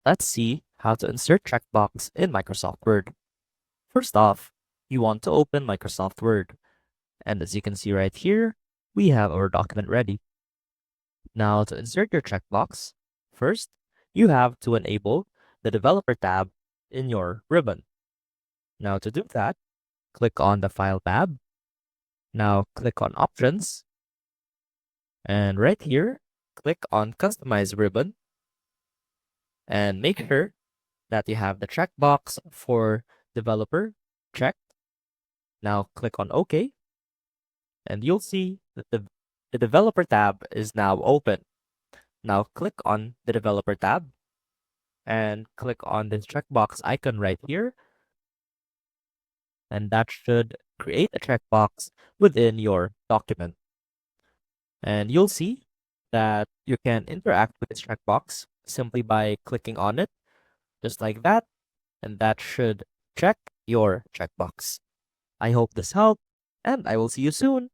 Let's see how to insert checkbox in Microsoft Word. First off, you want to open Microsoft Word. And as you can see right here, we have our document ready. Now to insert your checkbox, first, you have to enable the Developer tab in your ribbon. Now to do that, click on the File tab. Now click on Options. And right here, click on Customize Ribbon. And make sure that you have the checkbox for Developer checked. Now click on OK, and you'll see that the Developer tab is now open. Now click on the Developer tab and click on this checkbox icon right here, and that should create a checkbox within your document. And you'll see that you can interact with this checkbox simply by clicking on it, just like that, and that should check your checkbox. I hope this helped, and I will see you soon.